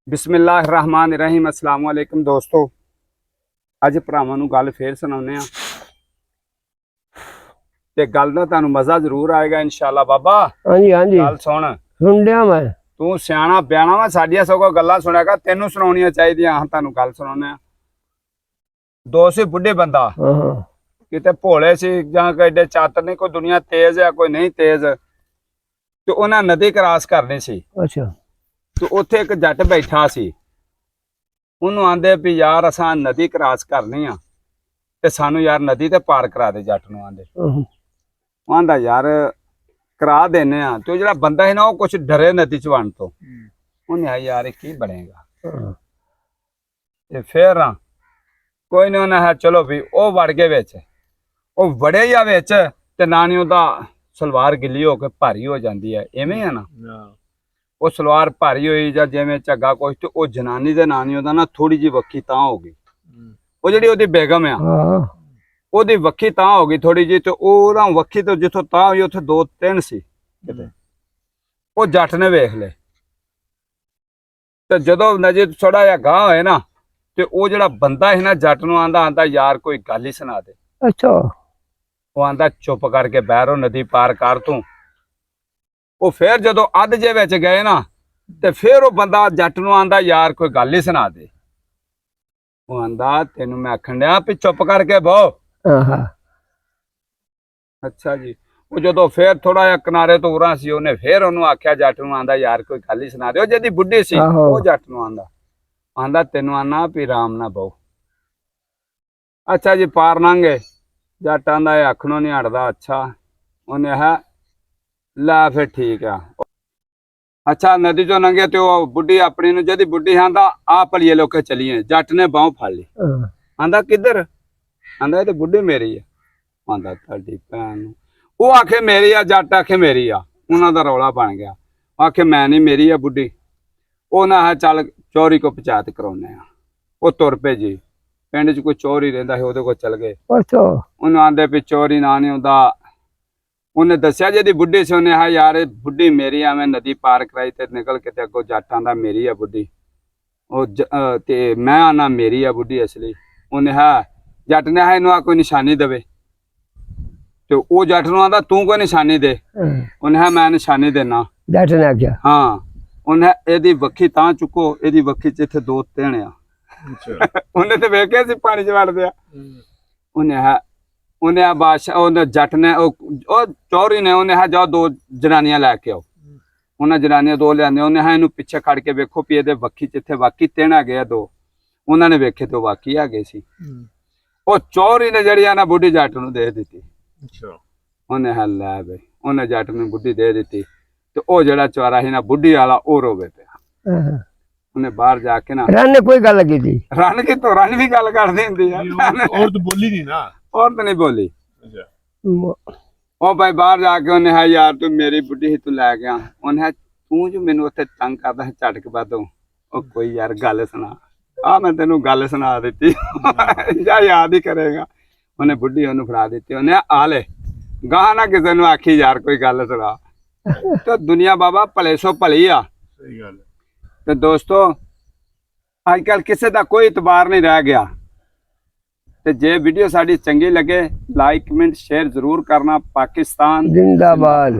बिस्मिल्लाहिर्रहमानिर्रहीम। अस्सलाम वालेकुम दोस्तों, अज भरावां नूं गल फिर सुणाउने आ ते गल दा तुहानूं मज़ा जरूर आएगा इंशाअल्लाह। बाबा हाँ जी हाँ जी गल सुन लिया मैं। तू सियाणा ब्याणा वा, साडियां सगों गल्लां सुणेगा, तैनूं सुणाउणियां चाहीदियां। तुहानूं गल सुणाउने आ। दो सी बुढ़े बंदा हाँ किते भोले सी जां कोई एडे चातर नहीं, कोई दुनिया तेज है कोई नहीं तेज, ते उन्हां नदी क्रॉस करनी सी। अच्छा ते उत्थे एक जट बैठा सी। ਉਹਨੂੰ ਆਂਦੇ ਵੀ यार असां नदी क्रॉस करनी आ ते सानू यार नदी ते पार करा दे। जट नूं आंदे ਉਹ ਆਂਦਾ यार करा देने आ। ते ਜਿਹੜਾ ਬੰਦਾ है ना वो कुछ डरे नदी च वण तो। ਉਹਨੇ आ यार की बनेगा ते फिर कोई नहीं, ਉਹਨੇ है चलो भी ਉਹ ਵੜ ਗਏ ਵਿੱਚ। ਉਹ ਵੜੇ ਜਾਂ ਵਿੱਚ ਤੇ ਨਾਨੀ ਉਹਦਾ ਸਲਵਾਰ ਗਿੱਲੀ ਹੋ ਕੇ ਭਾਰੀ ਹੋ ਜਾਂਦੀ ਹੈ। ਐਵੇਂ ਹੈ ਨਾ, ਉਹ ਸਲਵਾਰ ਭਾਰੀ ਹੋਈ ਜਾਂ ਜਿਵੇਂ ਝੱਗਾ ਕੁਛ, ਤੇ ਉਹ ਜਨਾਨੀ ਦੇ ਨਾਨੀ ਉਹਦਾ ਨਾ ਥੋੜੀ ਜਿਹੀ ਵੱਖੀ ਤਾਂ ਹੋ ਗਈ। ਉਹ ਜਿਹੜੀ ਉਹਦੀ ਬੇਗਮ ਆ ਉਹਦੀ ਵੱਖੀ ਤਾਂ ਹੋ ਗਈ ਥੋੜੀ ਜਿਹੀ, ਤੇ ਉਹਦਾ ਵੱਖੀ ਤੋਂ ਜਿੱਥੋਂ ਤਾਂ ਹੋਈ ਉੱਥੇ ਦੋ ਤਿੰਨ ਸੀ ਕਿਤੇ। ਉਹ ਜੱਟ ਨੇ ਵੇਖ ਲਏ ਤੇ ਜਦੋਂ ਨਜ਼ਰ ਥੋੜਾ ਜਿਹਾ ਗਾਹ ਹੋਏ ਨਾ, ਤੇ ਉਹ ਜਿਹੜਾ ਬੰਦਾ ਹੈ ਨਾ ਜੱਟ ਨੂੰ ਆਂਦਾ ਯਾਰ ਕੋਈ ਗੱਲ ਹੀ ਸੁਣਾ ਦੇ। अच्छा ਉਹ ਆਂਦਾ ਚੁੱਪ ਕਰਕੇ ਬਹਿਰੋ ਨਦੀ ਪਾਰ ਕਰ ਤੂੰ। ਉਹ ਫਿਰ ਜਦੋਂ ਅੱਧ ਜੇ ਵਿੱਚ ਗਏ ਨਾ, ਤੇ ਫਿਰ ਉਹ ਬੰਦਾ ਜੱਟ ਨੂੰ ਆਂਦਾ ਯਾਰ ਕੋਈ ਗੱਲ ਹੀ ਸੁਣਾ ਦੇ। ਉਹ ਆਂਦਾ ਤੈਨੂੰ ਮੈਂ ਆਖਣ ਡਿਆ ਵੀ ਚੁੱਪ ਕਰਕੇ ਬਹੋ। ਅੱਛਾ ਜੀ। ਉਹ ਜਦੋਂ ਫਿਰ ਥੋੜਾ ਜਿਹਾ ਕਿਨਾਰੇ ਤੋਂ ਉਰਾਂ ਸੀ, ਉਹਨੇ ਫਿਰ ਉਹਨੂੰ ਆਖਿਆ ਜੱਟ ਨੂੰ ਆਂਦਾ ਯਾਰ ਕੋਈ ਗੱਲ ਹੀ ਸੁਣਾ ਦੇ। ਉਹ ਜਿਹਦੀ ਬੁੱਢੀ ਸੀ ਉਹ ਜੱਟ ਨੂੰ ਆਂਦਾ ਤੈਨੂੰ ਆਨਾ ਵੀ ਰਾਮ ਨਾ ਬਹੋ। ਅੱਛਾ ਜੀ, ਪਾਰ ਲੰਘੇ। ਜੱਟ ਆਂਦਾ ਇਹ ਆਖਣੋਂ ਨਹੀਂ ਹਟਦਾ। ਅੱਛਾ, ਉਹਨੇ ਹੈ ਲੈ ਫਿਰ ਠੀਕ ਆ। ਅੱਛਾ, ਨਦੀ ਚੋਂ ਲੰਘੇ ਤੇ ਉਹ ਬੁੱਢੀ ਆਪਣੀ ਨੂੰ ਜਿਹਦੀ ਬੁੱਢੀ ਆਂਦਾ ਆ ਭਲੀਏ ਲੋਕੇ ਚਲੀਏ। ਜੱਟ ਨੇ ਬਾਂਹ ਫੜ ਲਈ। ਆਂਦਾ ਕਿੱਧਰ? ਆਂਦਾ ਇਹ ਤੇ ਬੁੱਢੀ ਮੇਰੀ ਆ। ਆਂਦਾ ਤੁਹਾਡੀ ਭੈਣ ਨੂੰ। ਉਹ ਆਖੇ ਮੇਰੀ ਆ, ਜੱਟ ਆਖੇ ਮੇਰੀ ਆ। ਉਹਨਾਂ ਦਾ ਰੌਲਾ ਬਣ ਗਿਆ। ਆਖੇ ਮੈਂ ਨਹੀਂ, ਮੇਰੀ ਆ ਬੁੱਢੀ। ਉਹ ਨਾ ਹੈ ਚੱਲ ਚੋਰੀ ਕੋ ਪੰਚਾਇਤ ਕਰਾਉਨੇ ਆ। ਉਹ ਤੁਰ ਪਏ ਜੀ। ਪਿੰਡ 'ਚ ਕੋਈ ਚੋਰ ਹੀ ਰਹਿੰਦਾ ਸੀ, ਉਹਦੇ ਕੋਲ ਚਲ ਗਏ। ਉਹਨੂੰ ਆਂਦੇ ਵੀ ਚੋਰੀ ਨਾ ਨਹੀਂ ਹੁੰਦਾ। ਉਹਨੇ ਦੱਸਿਆ ਜਿਹਦੀ ਬੁੱਢੀ ਸੀ, ਉਹਨੇ ਯਾਰ ਇਹ ਬੁੱਢੀ ਮੇਰੀ ਆ, ਮੈਂ ਨਦੀ ਪਾਰ ਕਰਾਈ ਤੇ ਨਿਕਲ ਕੇ ਤੇ ਅੱਗੋਂ ਜੱਟ ਆਂਦਾ ਮੇਰੀ ਆ ਬੁੱਢੀ। ਉਹ ਤੇ ਮੈਂ ਆਨਾ ਮੇਰੀ ਆ ਬੁੱਢੀ ਅਸਲੀ। ਉਹਨੇ ਜੱਟ ਨੇ ਇਹਨੂੰ ਆ ਕੋਈ ਨਿਸ਼ਾਨੀ ਦੇਵੇ। ਤੇ ਉਹ ਜੱਟ ਨੂੰ ਆਂਦਾ ਤੂੰ ਕੋਈ ਨਿਸ਼ਾਨੀ ਦੇ। ਉਹਨੇ ਮੈਂ ਨਿਸ਼ਾਨੀ ਦੇਣਾ। जट ने आख्या ਹਾਂ। ਉਹਨੇ ਇਹਦੀ ਵੱਖੀ ਤਾਂ ਚੁੱਕੋ, ਇਹਦੀ ਵੱਖੀ 'ਚ ਇੱਥੇ ਦੋ ਤਿੰਨ ਆ। ਉਹਨੇ ਤੇ ਵੇਖਿਆ ਸੀ ਪਾਣੀ 'ਚ ਵੜਦੇ ਆ। ਉਹਨੇ ਆ ਬਾਦਸ਼ਾਹ, ਉਹਨੇ ਜੱਟ ਨੇ ਉਹ ਚੌਰੀ ਨੇ ਉਹਨੇ ਜਾਓ ਦੋ ਜਨਾਨੀਆਂ ਲੈ ਕੇ ਆਓ। ਉਹਨਾਂ ਜਨਾਨੀਆਂ ਦੋ ਲਿਆਂਦੇ। ਉਹਨੇ ਇਹਨੂੰ ਪਿੱਛੇ ਖੜ ਕੇ ਵੇਖੋ ਵੀ ਇਹਦੇ ਵੱਖੀ 'ਚ ਇੱਥੇ ਵਾਕੀ ਤਿੰਨ ਆ ਗਿਆ ਦੋ। ਉਹਨਾਂ ਨੇ ਵੇਖੇ ਤੇ ਵਾਕੀ ਆ ਗਏ ਸੀ। ਉਹ ਚੌਰੀ ਨੇ ਜਿਹੜੀ ਆ ਨਾ ਬੁੱਢੀ ਜੱਟ ਨੂੰ ਦੇ ਦਿੱਤੀ। ਉਹਨੇ ਲੈ ਬਈ, ਉਹਨੇ ਜੱਟ ਨੂੰ ਬੁੱਢੀ ਦੇ ਦਿੱਤੀ। ਤੇ ਉਹ ਜਿਹੜਾ ਚਵਾਰਾ ਸੀ ਨਾ ਬੁੱਢੀ ਵਾਲਾ, ਉਹ ਰੋਵੇ ਪਿਆ। ਉਹਨੇ ਬਾਹਰ ਜਾ ਕੇ ਨਾ रन ने कोई गल की थी। ਰਨ ਕਿਤੋਂ ਰਨ ਵੀ ਗੱਲ ਕਰਦੀ ਹੁੰਦੀ ਆ। औरत बोली नहीं ना। ਔਰਤ ਨਹੀਂ ਬੋਲੀ। ਉਹ ਭਾਈ ਬਾਹਰ ਜਾ ਕੇ ਉਹਨੇ ਯਾਰ ਤੂੰ ਮੇਰੀ ਬੁੱਢੀ ਸੀ, ਤੂੰ ਲੈ ਗਿਆ। ਉਹਨੇ ਤੂੰ ਜੋ ਮੈਨੂੰ ਉੱਥੇ ਤੰਗ ਕਰਦਾ ਹੈ ਝਟਕ ਬਾਦੋਂ, ਉਹ ਕੋਈ ਯਾਰ ਗੱਲ ਸੁਣਾ। ਆ ਮੈਂ ਤੈਨੂੰ ਗੱਲ ਸੁਣਾ ਦਿੱਤੀ ਜਾਂ ਯਾਦ ਹੀ ਕਰੇਗਾ। ਉਹਨੇ ਬੁੱਢੀ ਉਹਨੂੰ ਫੜਾ ਦਿੱਤੀ। ਉਹਨੇ ਆ ਲੈ ਗਾਹ ਨਾ ਕਿਸੇ ਨੂੰ ਆਖੀ ਯਾਰ ਕੋਈ ਗੱਲ ਸੁਣਾ। ਤੇ ਦੁਨੀਆ ਬਾਬਾ ਭਲੇ ਸੋ ਭਲੀ ਆ। सही गल है। ਤੇ ਦੋਸਤੋ ਅੱਜ ਕੱਲ ਕਿਸੇ ਦਾ ਕੋਈ ਇਤਬਾਰ ਨਹੀਂ ਰਹਿ ਗਿਆ। ਤੇ ਜੇ ਵੀਡੀਓ ਸਾਡੀ ਚੰਗੀ ਲੱਗੇ ਲਾਈਕ ਕਮੈਂਟ ਸ਼ੇਅਰ ਜ਼ਰੂਰ ਕਰਨਾ। ਪਾਕਿਸਤਾਨ जिंदाबाद।